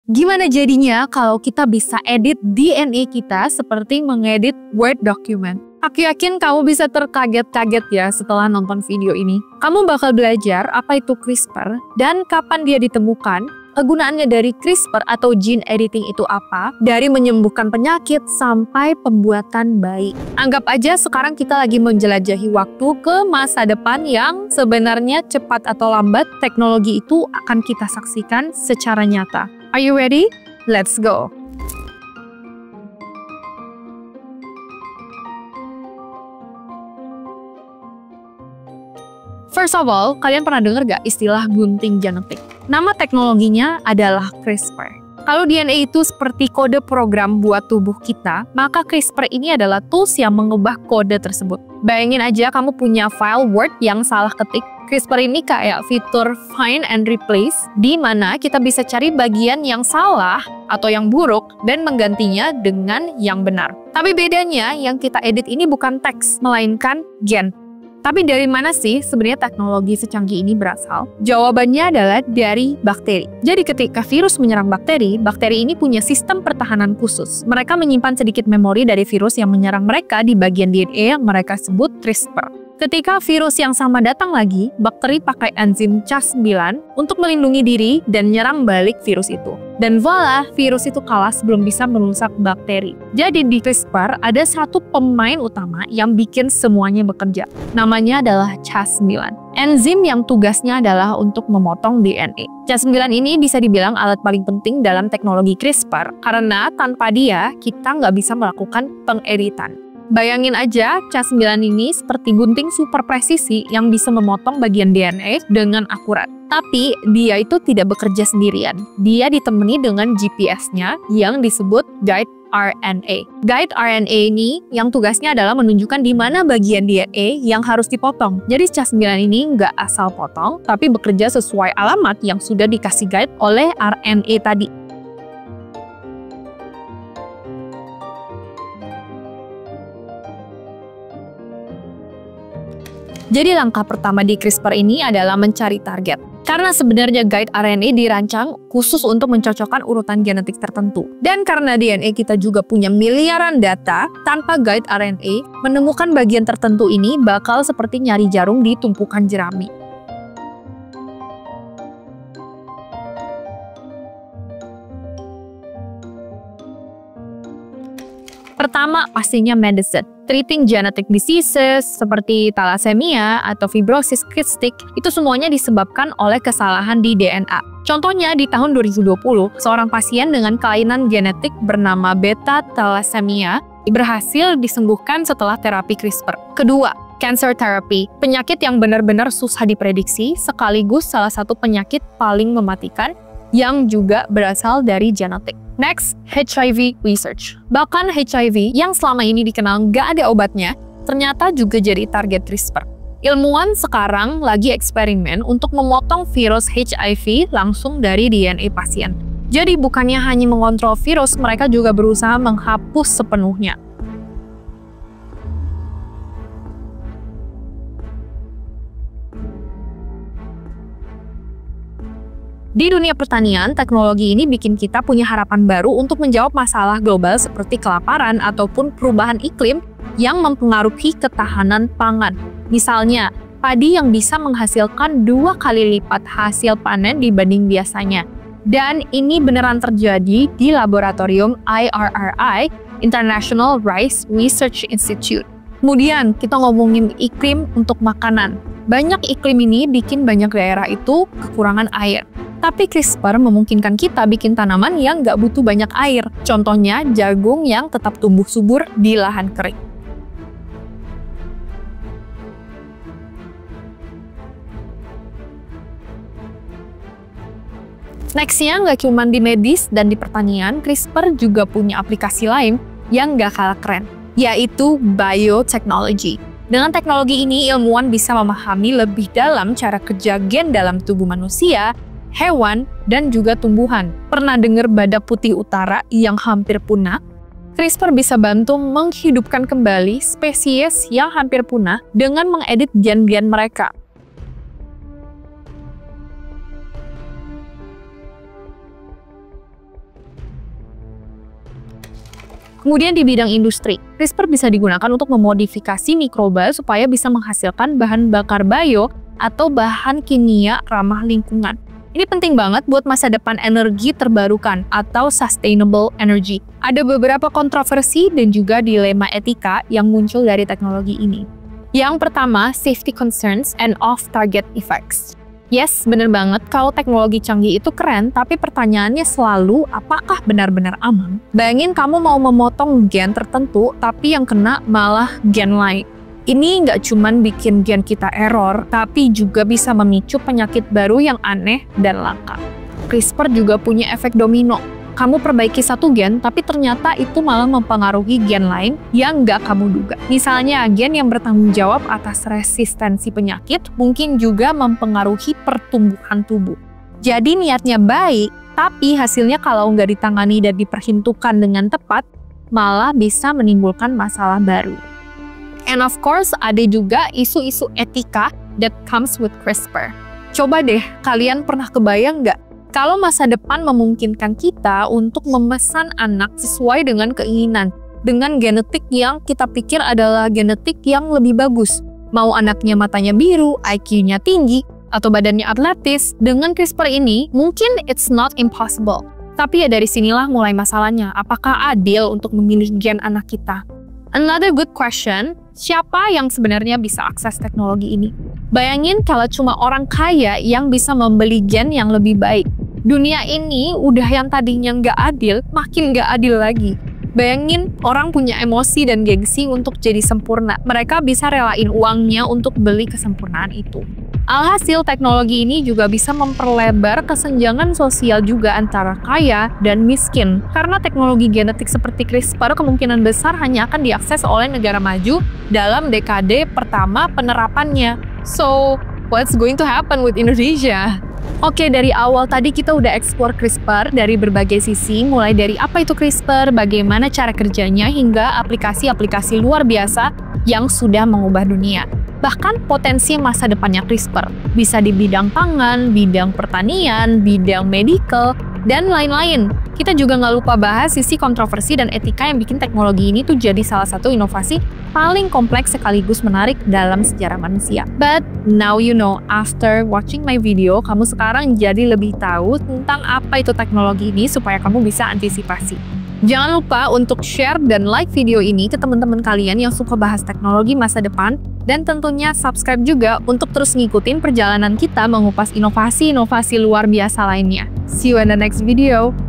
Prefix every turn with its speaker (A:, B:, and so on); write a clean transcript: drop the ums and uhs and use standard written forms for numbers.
A: Gimana jadinya kalau kita bisa edit DNA kita seperti mengedit Word document? Aku yakin kamu bisa terkaget-kaget ya setelah nonton video ini. Kamu bakal belajar apa itu CRISPR dan kapan dia ditemukan, kegunaannya dari CRISPR atau gene editing itu apa, dari menyembuhkan penyakit sampai pembuatan bayi. Anggap aja sekarang kita lagi menjelajahi waktu ke masa depan yang sebenarnya cepat atau lambat teknologi itu akan kita saksikan secara nyata. Are you ready? Let's go! First of all, kalian pernah dengar gak istilah gunting genetik? Nama teknologinya adalah CRISPR. Kalau DNA itu seperti kode program buat tubuh kita, maka CRISPR ini adalah tools yang mengubah kode tersebut. Bayangin aja kamu punya file Word yang salah ketik. CRISPR ini kayak fitur find and replace, di mana kita bisa cari bagian yang salah atau yang buruk dan menggantinya dengan yang benar. Tapi bedanya, yang kita edit ini bukan teks, melainkan gen. Tapi dari mana sih sebenarnya teknologi secanggih ini berasal? Jawabannya adalah dari bakteri. Jadi ketika virus menyerang bakteri, bakteri ini punya sistem pertahanan khusus. Mereka menyimpan sedikit memori dari virus yang menyerang mereka di bagian DNA yang mereka sebut CRISPR. Ketika virus yang sama datang lagi, bakteri pakai enzim Cas9 untuk melindungi diri dan nyerang balik virus itu. Dan voila, virus itu kalah sebelum bisa merusak bakteri. Jadi di CRISPR ada satu pemain utama yang bikin semuanya bekerja. Namanya adalah Cas9. Enzim yang tugasnya adalah untuk memotong DNA. Cas9 ini bisa dibilang alat paling penting dalam teknologi CRISPR karena tanpa dia, kita nggak bisa melakukan pengeditan. Bayangin aja, Cas9 ini seperti gunting super presisi yang bisa memotong bagian DNA dengan akurat. Tapi, dia itu tidak bekerja sendirian. Dia ditemani dengan GPS-nya yang disebut guide RNA. Guide RNA ini yang tugasnya adalah menunjukkan di mana bagian DNA yang harus dipotong. Jadi Cas9 ini nggak asal potong, tapi bekerja sesuai alamat yang sudah dikasih guide oleh RNA tadi. Jadi langkah pertama di CRISPR ini adalah mencari target. Karena sebenarnya guide RNA dirancang khusus untuk mencocokkan urutan genetik tertentu. Dan karena DNA kita juga punya miliaran data, tanpa guide RNA, menemukan bagian tertentu ini bakal seperti nyari jarum di tumpukan jerami. Pertama, pastinya medicine. Treating genetic diseases seperti thalassemia atau fibrosis cystic itu semuanya disebabkan oleh kesalahan di DNA. Contohnya di tahun 2020, seorang pasien dengan kelainan genetik bernama beta thalassemia berhasil disembuhkan setelah terapi CRISPR. Kedua, cancer therapy, penyakit yang benar-benar susah diprediksi sekaligus salah satu penyakit paling mematikan yang juga berasal dari genetik. Next, HIV research. Bahkan HIV yang selama ini dikenal nggak ada obatnya, ternyata juga jadi target CRISPR. Ilmuwan sekarang lagi eksperimen untuk memotong virus HIV langsung dari DNA pasien. Jadi bukannya hanya mengontrol virus, mereka juga berusaha menghapus sepenuhnya. Di dunia pertanian, teknologi ini bikin kita punya harapan baru untuk menjawab masalah global seperti kelaparan ataupun perubahan iklim yang mempengaruhi ketahanan pangan. Misalnya, padi yang bisa menghasilkan 2 kali lipat hasil panen dibanding biasanya. Dan ini beneran terjadi di laboratorium IRRI, International Rice Research Institute. Kemudian, kita ngomongin iklim untuk makanan. Banyak iklim ini bikin banyak daerah itu kekurangan air. Tapi CRISPR memungkinkan kita bikin tanaman yang nggak butuh banyak air. Contohnya jagung yang tetap tumbuh subur di lahan kering. Nextnya, nggak cuma di medis dan di pertanian, CRISPR juga punya aplikasi lain yang nggak kalah keren, yaitu biotechnology. Dengan teknologi ini, ilmuwan bisa memahami lebih dalam cara kerja gen dalam tubuh manusia, hewan, dan juga tumbuhan. Pernah dengar badak putih utara yang hampir punah? CRISPR bisa bantu menghidupkan kembali spesies yang hampir punah dengan mengedit gen-gen mereka. Kemudian di bidang industri, CRISPR bisa digunakan untuk memodifikasi mikroba supaya bisa menghasilkan bahan bakar bio atau bahan kimia ramah lingkungan. Ini penting banget buat masa depan energi terbarukan atau sustainable energy. Ada beberapa kontroversi dan juga dilema etika yang muncul dari teknologi ini. Yang pertama, safety concerns and off-target effects. Yes, bener banget kalau teknologi canggih itu keren, tapi pertanyaannya selalu apakah benar-benar aman? Bayangin kamu mau memotong gen tertentu, tapi yang kena malah gen lain. Ini nggak cuman bikin gen kita error, tapi juga bisa memicu penyakit baru yang aneh dan langka. CRISPR juga punya efek domino. Kamu perbaiki satu gen, tapi ternyata itu malah mempengaruhi gen lain yang nggak kamu duga. Misalnya, gen yang bertanggung jawab atas resistensi penyakit mungkin juga mempengaruhi pertumbuhan tubuh. Jadi niatnya baik, tapi hasilnya kalau nggak ditangani dan diperhitungkan dengan tepat, malah bisa menimbulkan masalah baru. And of course, ada juga isu-isu etika that comes with CRISPR. Coba deh, kalian pernah kebayang nggak? Kalau masa depan memungkinkan kita untuk memesan anak sesuai dengan keinginan, dengan genetik yang kita pikir adalah genetik yang lebih bagus. Mau anaknya matanya biru, IQ-nya tinggi, atau badannya atletis, dengan CRISPR ini, mungkin it's not impossible. Tapi ya dari sinilah mulai masalahnya, apakah adil untuk memilih gen anak kita? Another good question, siapa yang sebenarnya bisa akses teknologi ini? Bayangin kalau cuma orang kaya yang bisa membeli gen yang lebih baik. Dunia ini udah yang tadinya nggak adil, makin nggak adil lagi. Bayangin orang punya emosi dan gengsi untuk jadi sempurna. Mereka bisa relain uangnya untuk beli kesempurnaan itu. Alhasil, teknologi ini juga bisa memperlebar kesenjangan sosial juga antara kaya dan miskin. Karena teknologi genetik seperti CRISPR kemungkinan besar hanya akan diakses oleh negara maju dalam dekade pertama penerapannya. So, what's going to happen with Indonesia? Oke, dari awal tadi kita udah explore CRISPR dari berbagai sisi, mulai dari apa itu CRISPR, bagaimana cara kerjanya, hingga aplikasi-aplikasi luar biasa yang sudah mengubah dunia. Bahkan potensi masa depannya CRISPR bisa di bidang pangan, bidang pertanian, bidang medical, dan lain-lain. Kita juga nggak lupa bahas sisi kontroversi dan etika yang bikin teknologi ini tuh jadi salah satu inovasi paling kompleks sekaligus menarik dalam sejarah manusia. But now you know, after watching my video, kamu sekarang jadi lebih tahu tentang apa itu teknologi ini supaya kamu bisa antisipasi. Jangan lupa untuk share dan like video ini ke teman-teman kalian yang suka bahas teknologi masa depan, dan tentunya subscribe juga untuk terus ngikutin perjalanan kita mengupas inovasi-inovasi luar biasa lainnya. See you in the next video!